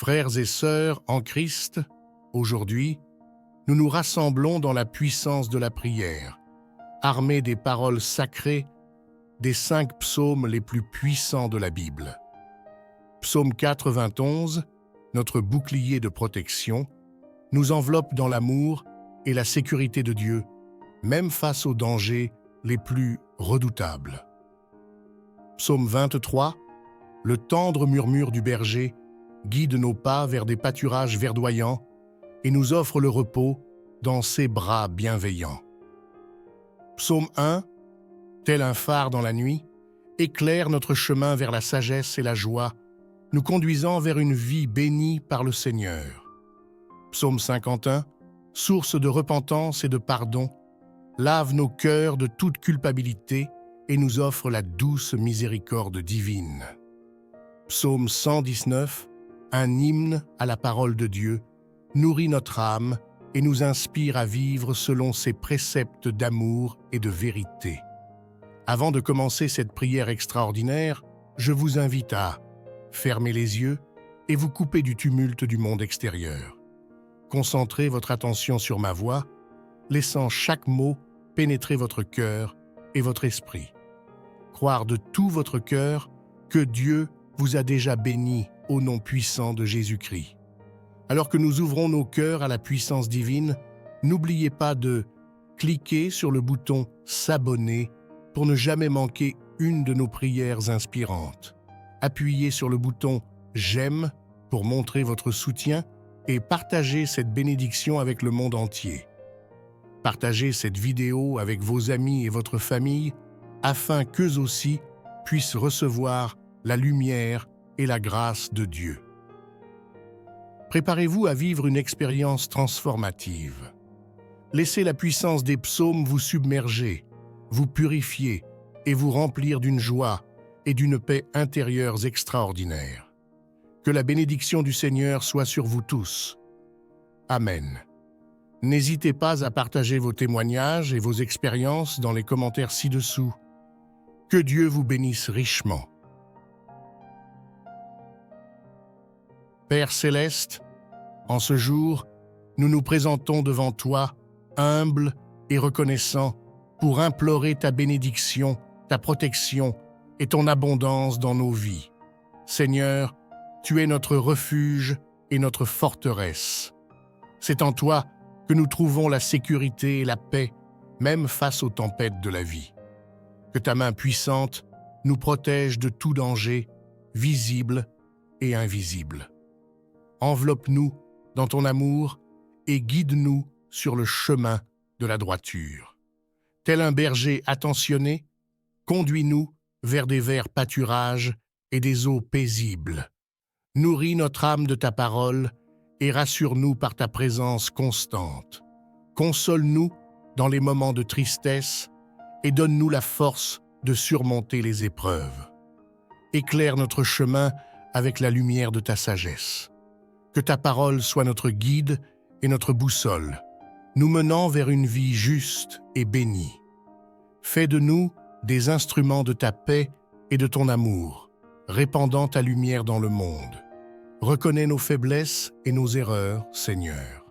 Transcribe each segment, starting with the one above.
Frères et sœurs en Christ, aujourd'hui, nous nous rassemblons dans la puissance de la prière, armés des paroles sacrées des 5 psaumes les plus puissants de la Bible. Psaume 91, notre bouclier de protection, nous enveloppe dans l'amour et la sécurité de Dieu, même face aux dangers les plus redoutables. Psaume 23, le tendre murmure du berger guide nos pas vers des pâturages verdoyants et nous offre le repos dans ses bras bienveillants. Psaume 1, tel un phare dans la nuit, éclaire notre chemin vers la sagesse et la joie, nous conduisant vers une vie bénie par le Seigneur. Psaume 51, source de repentance et de pardon, lave nos cœurs de toute culpabilité et nous offre la douce miséricorde divine. Psaume 119, un hymne à la parole de Dieu, nourrit notre âme et nous inspire à vivre selon ses préceptes d'amour et de vérité. Avant de commencer cette prière extraordinaire, je vous invite à fermer les yeux et vous couper du tumulte du monde extérieur. Concentrez votre attention sur ma voix, laissant chaque mot pénétrer votre cœur et votre esprit. Croire de tout votre cœur que Dieu vous a déjà béni au nom puissant de Jésus-Christ. Alors que nous ouvrons nos cœurs à la puissance divine, n'oubliez pas de cliquer sur le bouton « S'abonner » pour ne jamais manquer une de nos prières inspirantes. Appuyez sur le bouton « J'aime » pour montrer votre soutien et partagez cette bénédiction avec le monde entier. Partagez cette vidéo avec vos amis et votre famille afin qu'eux aussi puissent recevoir la lumière et la grâce de Dieu. Préparez-vous à vivre une expérience transformative. Laissez la puissance des psaumes vous submerger, vous purifier et vous remplir d'une joie et d'une paix intérieures extraordinaires. Que la bénédiction du Seigneur soit sur vous tous. Amen. N'hésitez pas à partager vos témoignages et vos expériences dans les commentaires ci-dessous. Que Dieu vous bénisse richement. Père céleste, en ce jour, nous nous présentons devant toi, humbles et reconnaissants, pour implorer ta bénédiction, ta protection et ton abondance dans nos vies. Seigneur, tu es notre refuge et notre forteresse. C'est en toi que nous trouvons la sécurité et la paix, même face aux tempêtes de la vie. Que ta main puissante nous protège de tout danger, visible et invisible. Enveloppe-nous dans ton amour et guide-nous sur le chemin de la droiture. Tel un berger attentionné, conduis-nous vers des verts pâturages et des eaux paisibles. Nourris notre âme de ta parole et rassure-nous par ta présence constante. Console-nous dans les moments de tristesse et donne-nous la force de surmonter les épreuves. Éclaire notre chemin avec la lumière de ta sagesse. Que ta parole soit notre guide et notre boussole, nous menant vers une vie juste et bénie. Fais de nous des instruments de ta paix et de ton amour, répandant ta lumière dans le monde. Reconnais nos faiblesses et nos erreurs, Seigneur.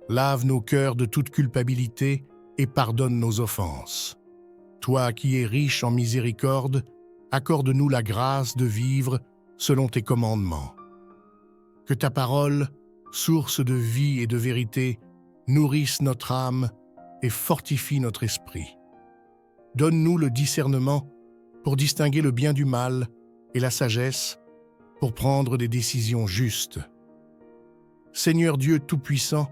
Lave nos cœurs de toute culpabilité et pardonne nos offenses. Toi qui es riche en miséricorde, accorde-nous la grâce de vivre selon tes commandements. Que ta parole, source de vie et de vérité, nourrisse notre âme et fortifie notre esprit. Donne-nous le discernement pour distinguer le bien du mal et la sagesse pour prendre des décisions justes. Seigneur Dieu Tout-Puissant,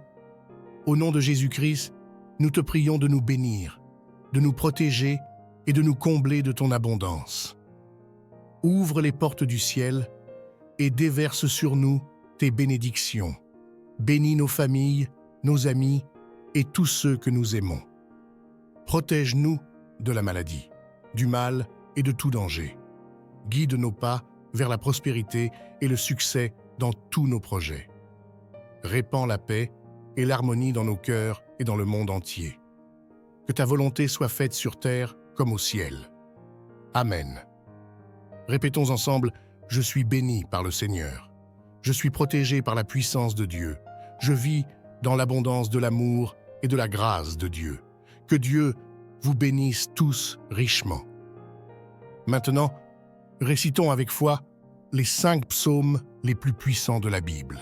au nom de Jésus-Christ, nous te prions de nous bénir, de nous protéger et de nous combler de ton abondance. Ouvre les portes du ciel et déverse sur nous tes bénédictions. Bénis nos familles, nos amis et tous ceux que nous aimons. Protège-nous de la maladie, du mal et de tout danger. Guide nos pas vers la prospérité et le succès dans tous nos projets. Répands la paix et l'harmonie dans nos cœurs et dans le monde entier. Que ta volonté soit faite sur terre comme au ciel. Amen. Répétons ensemble « Je suis béni par le Seigneur. Je suis protégé par la puissance de Dieu. Je vis dans l'abondance de l'amour et de la grâce de Dieu. Que Dieu vous bénisse tous richement. Maintenant, récitons avec foi les 5 psaumes les plus puissants de la Bible.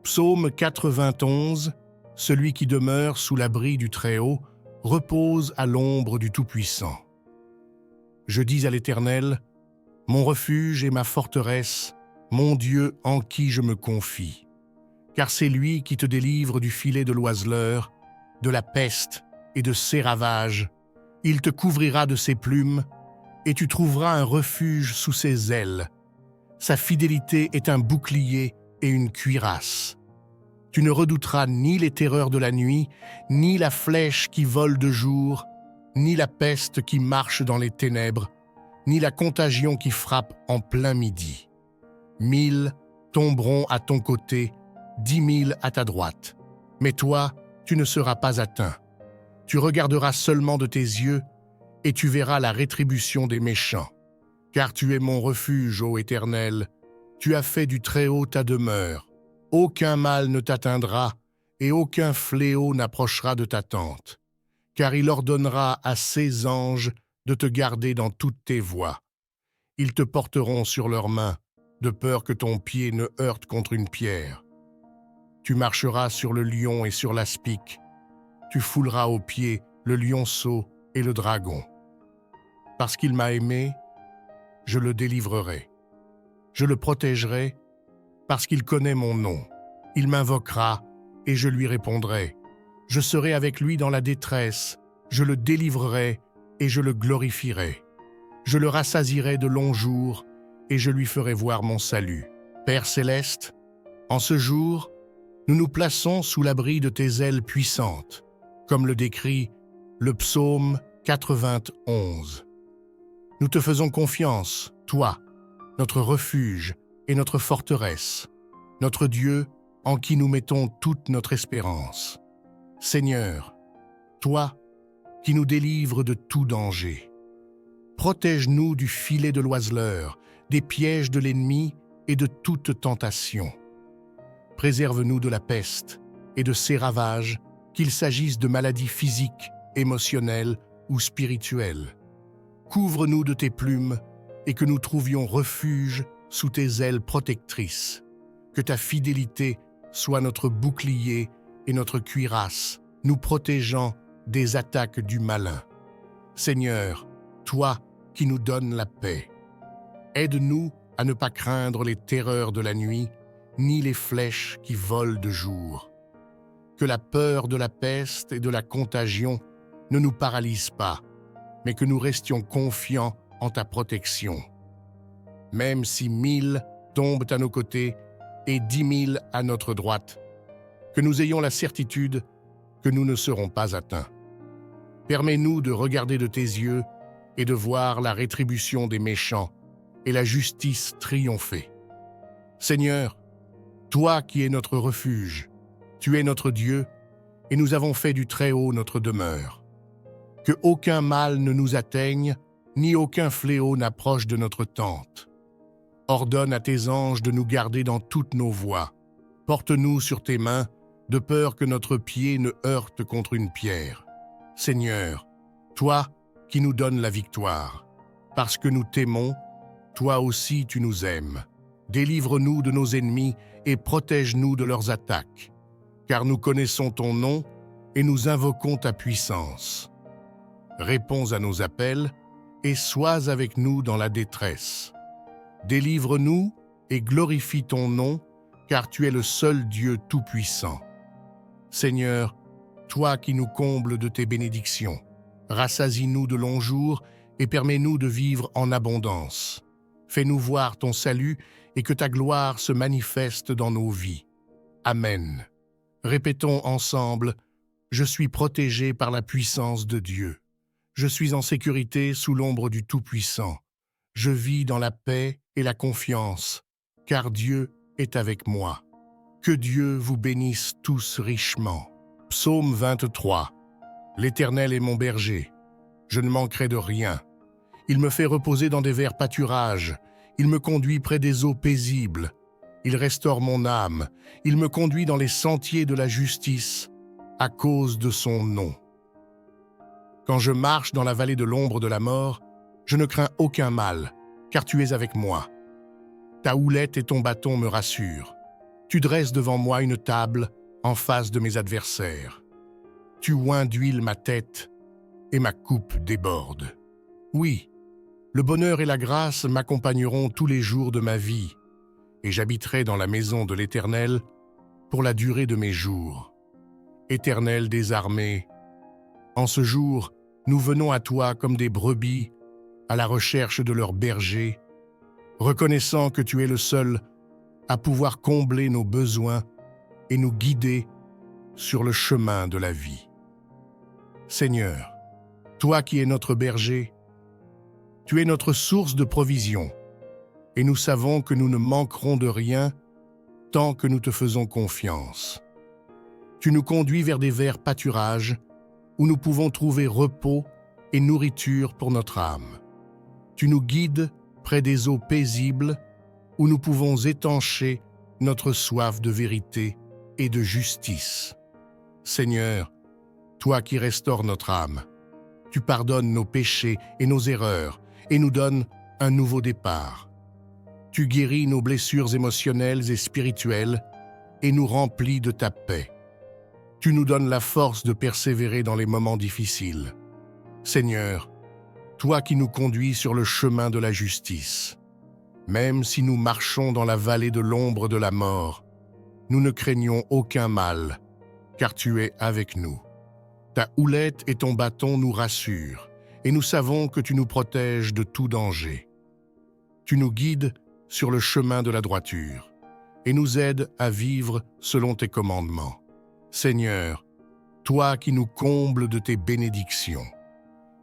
Psaume 91, celui qui demeure sous l'abri du Très-Haut repose à l'ombre du Tout-Puissant. Je dis à l'Éternel, mon refuge et ma forteresse, mon Dieu en qui je me confie. Car c'est lui qui te délivre du filet de l'oiseleur, de la peste et de ses ravages. Il te couvrira de ses plumes, et tu trouveras un refuge sous ses ailes. Sa fidélité est un bouclier et une cuirasse. Tu ne redouteras ni les terreurs de la nuit, ni la flèche qui vole de jour, ni la peste qui marche dans les ténèbres, ni la contagion qui frappe en plein midi. 1000 tomberont à ton côté, 10 000 à ta droite. Mais toi, tu ne seras pas atteint. Tu regarderas seulement de tes yeux, et tu verras la rétribution des méchants. Car tu es mon refuge, ô Éternel, tu as fait du Très-Haut ta demeure. Aucun mal ne t'atteindra, et aucun fléau n'approchera de ta tente. Car il ordonnera à ses anges de te garder dans toutes tes voies. Ils te porteront sur leurs mains, de peur que ton pied ne heurte contre une pierre. Tu marcheras sur le lion et sur l'aspic. Tu fouleras aux pieds le lionceau et le dragon. Parce qu'il m'a aimé, je le délivrerai. Je le protégerai parce qu'il connaît mon nom. Il m'invoquera et je lui répondrai. Je serai avec lui dans la détresse, je le délivrerai et je le glorifierai. Je le rassasierai de longs jours et je lui ferai voir mon salut. Père céleste, en ce jour, nous nous plaçons sous l'abri de tes ailes puissantes, comme le décrit le psaume 91. Nous te faisons confiance, toi, notre refuge et notre forteresse, notre Dieu en qui nous mettons toute notre espérance. Seigneur, toi qui nous délivres de tout danger, protège-nous du filet de l'oiseleur, des pièges de l'ennemi et de toute tentation. Préserve-nous de la peste et de ses ravages, qu'il s'agisse de maladies physiques, émotionnelles ou spirituelles. Couvre-nous de tes plumes et que nous trouvions refuge sous tes ailes protectrices. Que ta fidélité soit notre bouclier et notre cuirasse, nous protégeant des attaques du malin. Seigneur, toi qui nous donnes la paix, aide-nous à ne pas craindre les terreurs de la nuit, ni les flèches qui volent de jour. Que la peur de la peste et de la contagion ne nous paralyse pas, mais que nous restions confiants en ta protection. Même si 1000 tombent à nos côtés et 10 000 à notre droite, que nous ayons la certitude que nous ne serons pas atteints. Permets-nous de regarder de tes yeux et de voir la rétribution des méchants et la justice triompher. Seigneur, toi qui es notre refuge, tu es notre Dieu, et nous avons fait du Très-Haut notre demeure. Que aucun mal ne nous atteigne, ni aucun fléau n'approche de notre tente. Ordonne à tes anges de nous garder dans toutes nos voies. Porte-nous sur tes mains, de peur que notre pied ne heurte contre une pierre. Seigneur, toi qui nous donnes la victoire, parce que nous t'aimons, toi aussi tu nous aimes. Délivre-nous de nos ennemis et protège-nous de leurs attaques, car nous connaissons ton nom et nous invoquons ta puissance. Réponds à nos appels et sois avec nous dans la détresse. Délivre-nous et glorifie ton nom, car tu es le seul Dieu tout-puissant. Seigneur, toi qui nous combles de tes bénédictions, rassasie-nous de longs jours et permets-nous de vivre en abondance. Fais-nous voir ton salut et que ta gloire se manifeste dans nos vies. Amen. Répétons ensemble, je suis protégé par la puissance de Dieu. Je suis en sécurité sous l'ombre du Tout-Puissant. Je vis dans la paix et la confiance, car Dieu est avec moi. Que Dieu vous bénisse tous richement. Psaume 23. L'Éternel est mon berger. Je ne manquerai de rien. Il me fait reposer dans des verts pâturages. Il me conduit près des eaux paisibles. Il restaure mon âme. Il me conduit dans les sentiers de la justice à cause de son nom. Quand je marche dans la vallée de l'ombre de la mort, je ne crains aucun mal, car tu es avec moi. Ta houlette et ton bâton me rassurent. Tu dresses devant moi une table en face de mes adversaires. Tu oins d'huile ma tête et ma coupe déborde. Oui, le bonheur et la grâce m'accompagneront tous les jours de ma vie, et j'habiterai dans la maison de l'Éternel pour la durée de mes jours. Éternel des armées, en ce jour, nous venons à toi comme des brebis à la recherche de leur berger, reconnaissant que tu es le seul à pouvoir combler nos besoins et nous guider sur le chemin de la vie. Seigneur, toi qui es notre berger, tu es notre source de provision, et nous savons que nous ne manquerons de rien tant que nous te faisons confiance. Tu nous conduis vers des verts pâturages où nous pouvons trouver repos et nourriture pour notre âme. Tu nous guides près des eaux paisibles où nous pouvons étancher notre soif de vérité et de justice. Seigneur, toi qui restaures notre âme, tu pardonnes nos péchés et nos erreurs et nous donnes un nouveau départ. Tu guéris nos blessures émotionnelles et spirituelles et nous remplis de ta paix. Tu nous donnes la force de persévérer dans les moments difficiles. Seigneur, toi qui nous conduis sur le chemin de la justice, même si nous marchons dans la vallée de l'ombre de la mort, nous ne craignons aucun mal, car tu es avec nous. Ta houlette et ton bâton nous rassurent, et nous savons que tu nous protèges de tout danger. Tu nous guides sur le chemin de la droiture, et nous aides à vivre selon tes commandements. Seigneur, toi qui nous combles de tes bénédictions,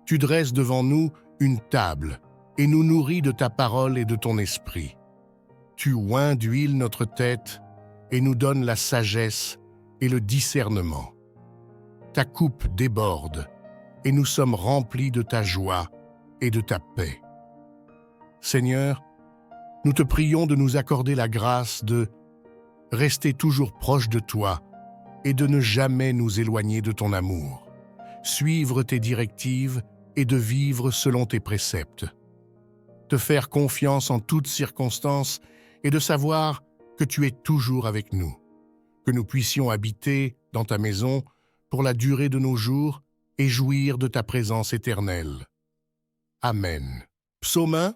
tu dresses devant nous une table et nous nourris de ta parole et de ton esprit. Tu oins d'huile notre tête et nous donnes la sagesse et le discernement. Ta coupe déborde et nous sommes remplis de ta joie et de ta paix. Seigneur, nous te prions de nous accorder la grâce de rester toujours proche de toi et de ne jamais nous éloigner de ton amour, suivre tes directives et de vivre selon tes préceptes. Te faire confiance en toutes circonstances et de savoir que tu es toujours avec nous, que nous puissions habiter dans ta maison pour la durée de nos jours et jouir de ta présence éternelle. Amen. Psaume 1.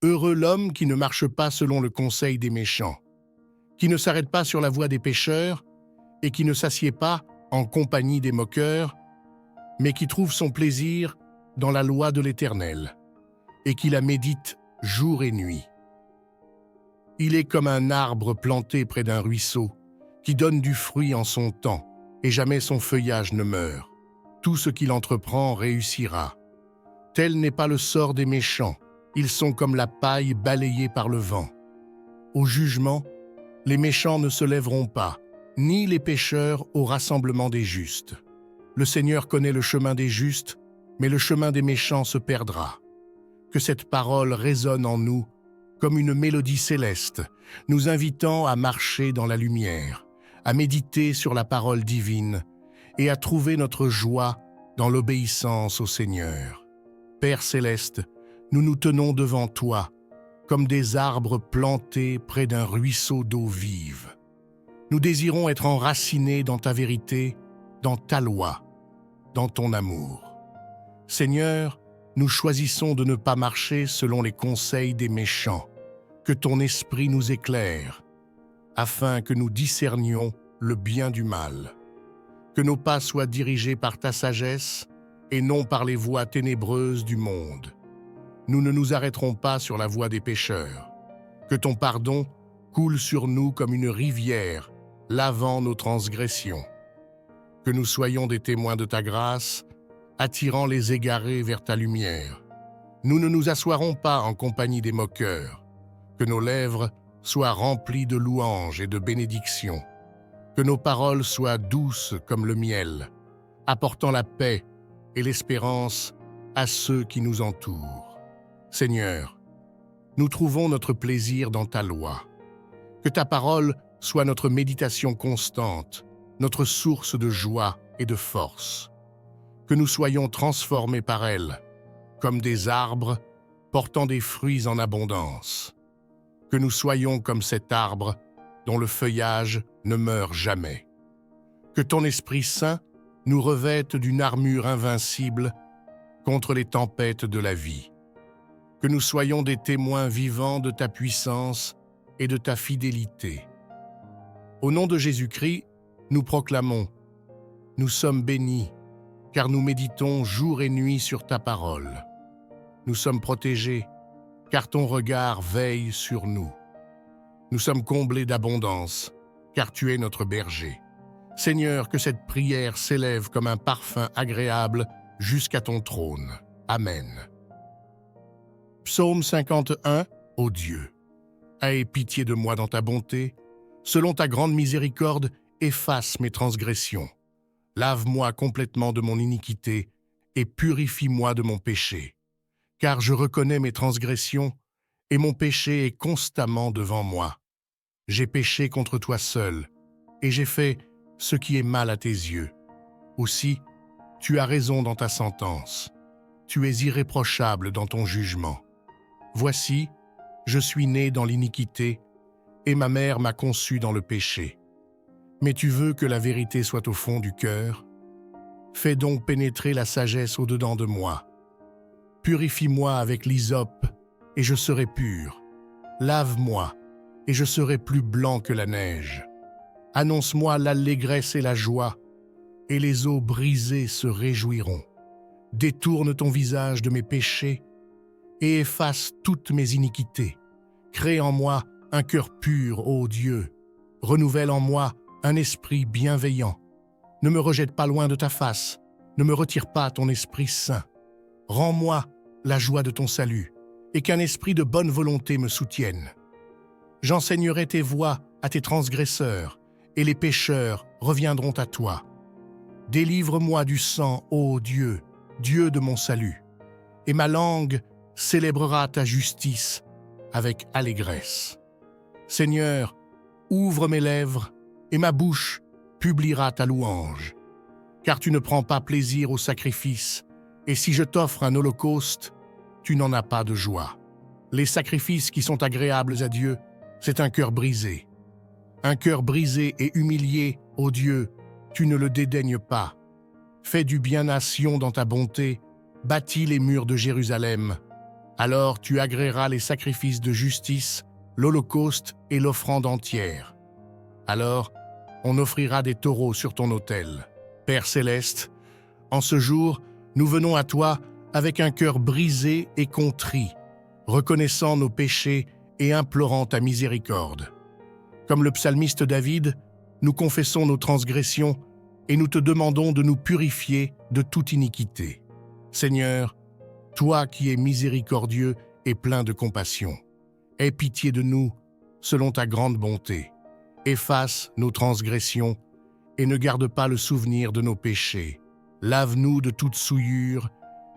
Heureux l'homme qui ne marche pas selon le conseil des méchants, qui ne s'arrête pas sur la voie des pécheurs et qui ne s'assied pas en compagnie des moqueurs, mais qui trouve son plaisir dans la loi de l'Éternel et qui la médite jour et nuit. Il est comme un arbre planté près d'un ruisseau qui donne du fruit en son temps et jamais son feuillage ne meurt. Tout ce qu'il entreprend réussira. Tel n'est pas le sort des méchants. Ils sont comme la paille balayée par le vent. Au jugement, les méchants ne se lèveront pas, ni les pécheurs au rassemblement des justes. Le Seigneur connaît le chemin des justes, mais le chemin des méchants se perdra. Que cette parole résonne en nous comme une mélodie céleste, nous invitant à marcher dans la lumière, à méditer sur la parole divine et à trouver notre joie dans l'obéissance au Seigneur. Père céleste, nous nous tenons devant toi, comme des arbres plantés près d'un ruisseau d'eau vive. Nous désirons être enracinés dans ta vérité, dans ta loi, dans ton amour. Seigneur, nous choisissons de ne pas marcher selon les conseils des méchants, que ton esprit nous éclaire, afin que nous discernions le bien du mal. Que nos pas soient dirigés par ta sagesse et non par les voies ténébreuses du monde. Nous ne nous arrêterons pas sur la voie des pécheurs. Que ton pardon coule sur nous comme une rivière, lavant nos transgressions. Que nous soyons des témoins de ta grâce, attirant les égarés vers ta lumière. Nous ne nous assoirons pas en compagnie des moqueurs. Que nos lèvres soient remplies de louanges et de bénédictions. Que nos paroles soient douces comme le miel, apportant la paix et l'espérance à ceux qui nous entourent. Seigneur, nous trouvons notre plaisir dans ta loi. Que ta parole soit notre méditation constante, notre source de joie et de force. Que nous soyons transformés par elle, comme des arbres portant des fruits en abondance. Que nous soyons comme cet arbre dont le feuillage ne meurt jamais. Que ton Esprit Saint nous revête d'une armure invincible contre les tempêtes de la vie. Que nous soyons des témoins vivants de ta puissance et de ta fidélité. Au nom de Jésus-Christ, nous proclamons: nous sommes bénis, car nous méditons jour et nuit sur ta parole. Nous sommes protégés, car ton regard veille sur nous. Nous sommes comblés d'abondance, car tu es notre berger. Seigneur, que cette prière s'élève comme un parfum agréable jusqu'à ton trône. Amen. Psaume 51. Ô Dieu, aie pitié de moi dans ta bonté. Selon ta grande miséricorde, efface mes transgressions. Lave-moi complètement de mon iniquité et purifie-moi de mon péché. Car je reconnais mes transgressions et mon péché est constamment devant moi. J'ai péché contre toi seul et j'ai fait ce qui est mal à tes yeux. Aussi, tu as raison dans ta sentence. Tu es irréprochable dans ton jugement. Voici, je suis né dans l'iniquité et ma mère m'a conçu dans le péché. Mais tu veux que la vérité soit au fond du cœur? Fais donc pénétrer la sagesse au-dedans de moi. Purifie-moi avec l'hysope, et je serai pur. Lave-moi, et je serai plus blanc que la neige. Annonce-moi l'allégresse et la joie, et les eaux brisées se réjouiront. Détourne ton visage de mes péchés, et efface toutes mes iniquités. Crée en moi un cœur pur, ô Dieu. Renouvelle en moi un esprit bienveillant. Ne me rejette pas loin de ta face, ne me retire pas ton Esprit Saint. Rends-moi la joie de ton salut, et qu'un esprit de bonne volonté me soutienne. J'enseignerai tes voies à tes transgresseurs, et les pécheurs reviendront à toi. Délivre-moi du sang, ô Dieu, Dieu de mon salut, et ma langue célébrera ta justice avec allégresse. Seigneur, ouvre mes lèvres, et ma bouche publiera ta louange. Car tu ne prends pas plaisir au sacrifice, et si je t'offre un holocauste, tu n'en as pas de joie. Les sacrifices qui sont agréables à Dieu, c'est un cœur brisé. Un cœur brisé et humilié, ô Dieu, tu ne le dédaignes pas. Fais du bien à Sion dans ta bonté, bâtis les murs de Jérusalem. Alors tu agréeras les sacrifices de justice, l'holocauste et l'offrande entière. Alors, on offrira des taureaux sur ton autel. Père céleste, en ce jour, nous venons à toi avec un cœur brisé et contrit, reconnaissant nos péchés et implorant ta miséricorde. Comme le psalmiste David, nous confessons nos transgressions et nous te demandons de nous purifier de toute iniquité. Seigneur, toi qui es miséricordieux et plein de compassion, aie pitié de nous selon ta grande bonté. Efface nos transgressions et ne garde pas le souvenir de nos péchés. Lave-nous de toute souillure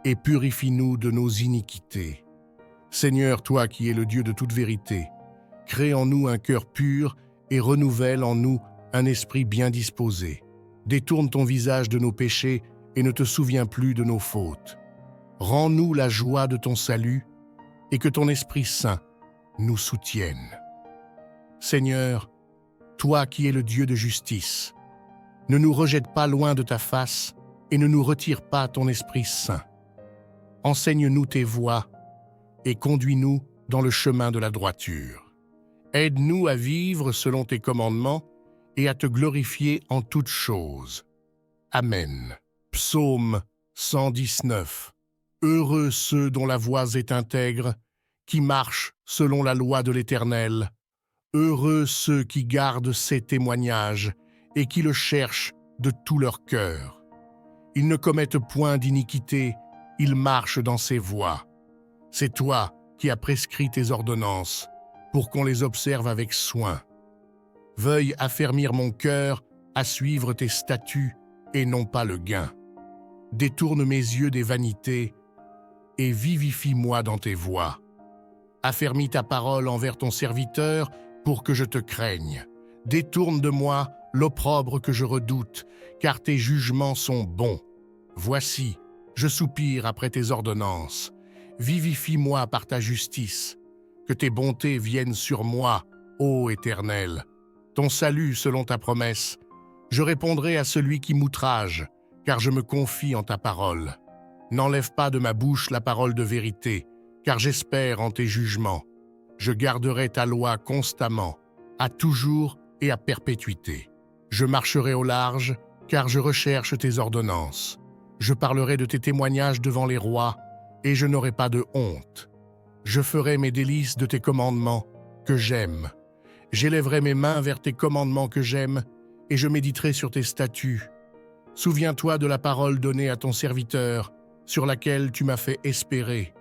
et purifie-nous de nos iniquités. Seigneur, toi qui es le Dieu de toute vérité, crée en nous un cœur pur et renouvelle en nous un esprit bien disposé. Détourne ton visage de nos péchés et ne te souviens plus de nos fautes. Rends-nous la joie de ton salut et que ton Esprit Saint nous soutienne. Seigneur, toi qui es le Dieu de justice, ne nous rejette pas loin de ta face et ne nous retire pas ton Esprit Saint. Enseigne-nous tes voies et conduis-nous dans le chemin de la droiture. Aide-nous à vivre selon tes commandements et à te glorifier en toutes choses. Amen. Psaume 119. Heureux ceux dont la voie est intègre, qui marchent selon la loi de l'Éternel. Heureux ceux qui gardent ses témoignages et qui le cherchent de tout leur cœur. Ils ne commettent point d'iniquité, ils marchent dans ses voies. C'est toi qui as prescrit tes ordonnances, pour qu'on les observe avec soin. Veuille affermir mon cœur à suivre tes statuts et non pas le gain. Détourne mes yeux des vanités et vivifie-moi dans tes voies. Affermis ta parole envers ton serviteur pour que je te craigne. Détourne de moi l'opprobre que je redoute, car tes jugements sont bons. Voici, je soupire après tes ordonnances. Vivifie-moi par ta justice. Que tes bontés viennent sur moi, ô Éternel. Ton salut selon ta promesse. Je répondrai à celui qui m'outrage, car je me confie en ta parole. N'enlève pas de ma bouche la parole de vérité, car j'espère en tes jugements. Je garderai ta loi constamment, à toujours et à perpétuité. Je marcherai au large, car je recherche tes ordonnances. Je parlerai de tes témoignages devant les rois, et je n'aurai pas de honte. Je ferai mes délices de tes commandements que j'aime. J'élèverai mes mains vers tes commandements que j'aime, et je méditerai sur tes statuts. Souviens-toi de la parole donnée à ton serviteur, sur laquelle tu m'as fait espérer.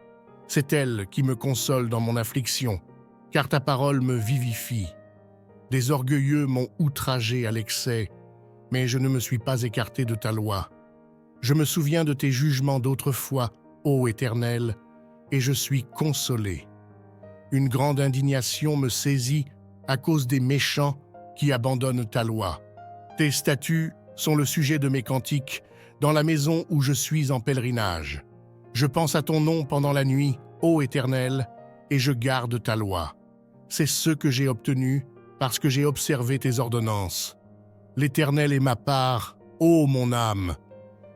C'est elle qui me console dans mon affliction, car ta parole me vivifie. Des orgueilleux m'ont outragé à l'excès, mais je ne me suis pas écarté de ta loi. Je me souviens de tes jugements d'autrefois, ô Éternel, et je suis consolé. Une grande indignation me saisit à cause des méchants qui abandonnent ta loi. Tes statuts sont le sujet de mes cantiques dans la maison où je suis en pèlerinage. Je pense à ton nom pendant la nuit, ô Éternel, et je garde ta loi. C'est ce que j'ai obtenu parce que j'ai observé tes ordonnances. L'Éternel est ma part, ô mon âme.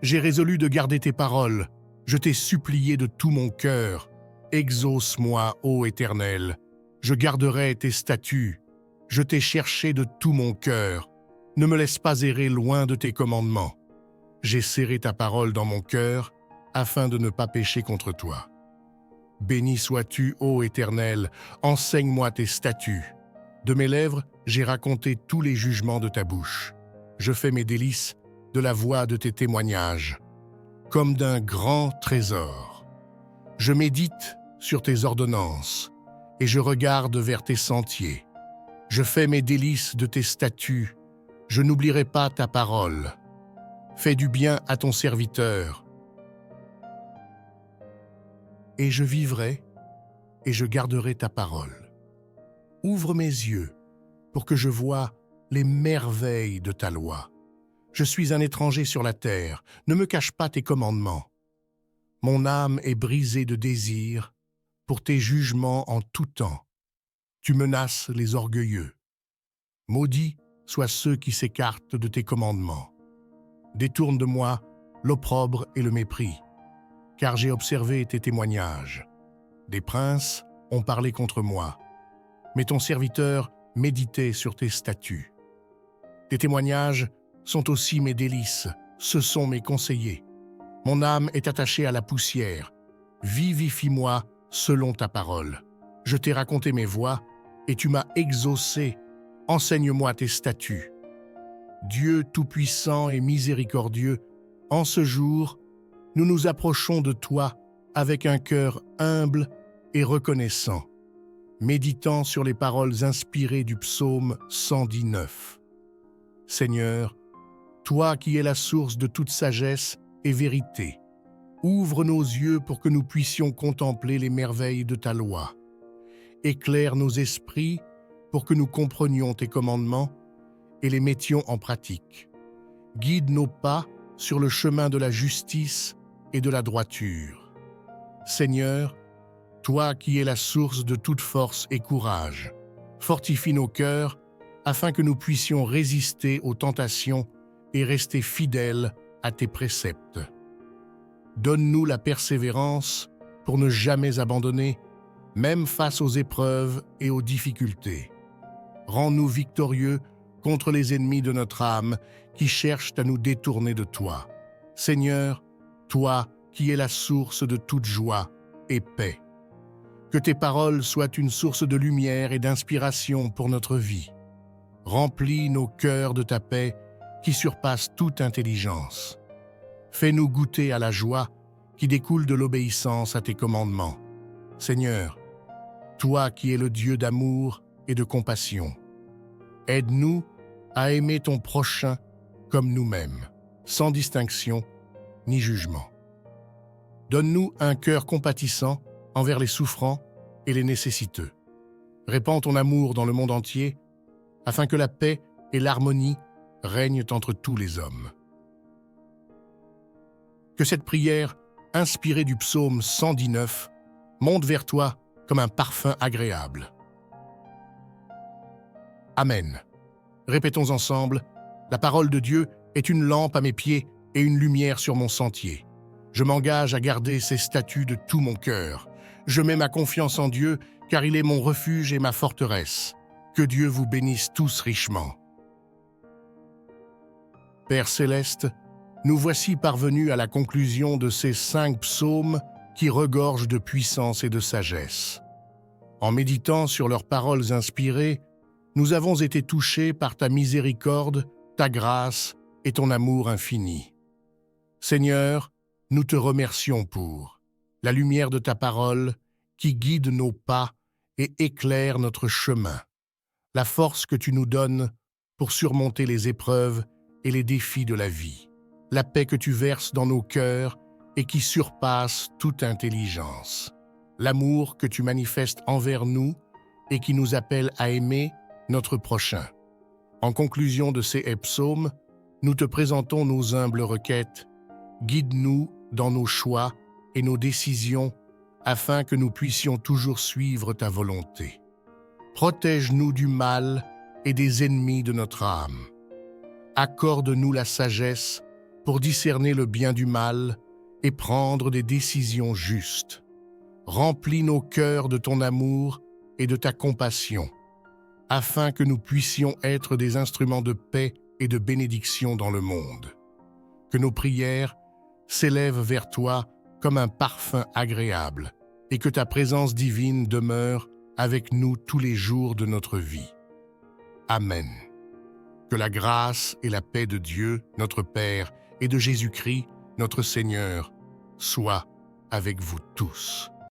J'ai résolu de garder tes paroles. Je t'ai supplié de tout mon cœur. Exauce-moi, ô Éternel. Je garderai tes statuts. Je t'ai cherché de tout mon cœur. Ne me laisse pas errer loin de tes commandements. J'ai serré ta parole dans mon cœur afin de ne pas pécher contre toi. Béni sois-tu, ô Éternel, enseigne-moi tes statuts. De mes lèvres, j'ai raconté tous les jugements de ta bouche. Je fais mes délices de la voix de tes témoignages, comme d'un grand trésor. Je médite sur tes ordonnances, et je regarde vers tes sentiers. Je fais mes délices de tes statuts, je n'oublierai pas ta parole. Fais du bien à ton serviteur, et je vivrai, et je garderai ta parole. Ouvre mes yeux, pour que je voie les merveilles de ta loi. Je suis un étranger sur la terre, ne me cache pas tes commandements. Mon âme est brisée de désir pour tes jugements en tout temps. Tu menaces les orgueilleux. Maudits soient ceux qui s'écartent de tes commandements. Détourne de moi l'opprobre et le mépris, car j'ai observé tes témoignages. Des princes ont parlé contre moi, mais ton serviteur méditait sur tes statuts. Tes témoignages sont aussi mes délices, ce sont mes conseillers. Mon âme est attachée à la poussière. Vivifie-moi selon ta parole. Je t'ai raconté mes voies, et tu m'as exaucé. Enseigne-moi tes statuts. Dieu tout-puissant et miséricordieux, en ce jour, nous nous approchons de toi avec un cœur humble et reconnaissant, méditant sur les paroles inspirées du psaume 119. Seigneur, toi qui es la source de toute sagesse et vérité, ouvre nos yeux pour que nous puissions contempler les merveilles de ta loi. Éclaire nos esprits pour que nous comprenions tes commandements et les mettions en pratique. Guide nos pas sur le chemin de la justice et de la droiture. Seigneur, toi qui es la source de toute force et courage, fortifie nos cœurs afin que nous puissions résister aux tentations et rester fidèles à tes préceptes. Donne-nous la persévérance pour ne jamais abandonner, même face aux épreuves et aux difficultés. Rends-nous victorieux contre les ennemis de notre âme qui cherchent à nous détourner de toi. Seigneur, toi qui es la source de toute joie et paix. Que tes paroles soient une source de lumière et d'inspiration pour notre vie. Remplis nos cœurs de ta paix qui surpasse toute intelligence. Fais-nous goûter à la joie qui découle de l'obéissance à tes commandements. Seigneur, toi qui es le Dieu d'amour et de compassion, aide-nous à aimer ton prochain comme nous-mêmes, sans distinction ni jugement. Donne-nous un cœur compatissant envers les souffrants et les nécessiteux. Répands ton amour dans le monde entier, afin que la paix et l'harmonie règnent entre tous les hommes. Que cette prière, inspirée du psaume 119, monte vers toi comme un parfum agréable. Amen. Répétons ensemble, la parole de Dieu est une lampe à mes pieds et une lumière sur mon sentier. Je m'engage à garder ses statuts de tout mon cœur. Je mets ma confiance en Dieu, car il est mon refuge et ma forteresse. Que Dieu vous bénisse tous richement. Père céleste, nous voici parvenus à la conclusion de ces 5 psaumes qui regorgent de puissance et de sagesse. En méditant sur leurs paroles inspirées, nous avons été touchés par ta miséricorde, ta grâce et ton amour infini. Seigneur, nous te remercions pour la lumière de ta parole qui guide nos pas et éclaire notre chemin, la force que tu nous donnes pour surmonter les épreuves et les défis de la vie, la paix que tu verses dans nos cœurs et qui surpasse toute intelligence, l'amour que tu manifestes envers nous et qui nous appelle à aimer notre prochain. En conclusion de ces psaumes, nous te présentons nos humbles requêtes. Guide-nous dans nos choix et nos décisions afin que nous puissions toujours suivre ta volonté. Protège-nous du mal et des ennemis de notre âme. Accorde-nous la sagesse pour discerner le bien du mal et prendre des décisions justes. Remplis nos cœurs de ton amour et de ta compassion, afin que nous puissions être des instruments de paix et de bénédiction dans le monde. Que nos prières s'élèvent vers toi comme un parfum agréable et que ta présence divine demeure avec nous tous les jours de notre vie. Amen. Que la grâce et la paix de Dieu, notre Père, et de Jésus-Christ, notre Seigneur, soient avec vous tous.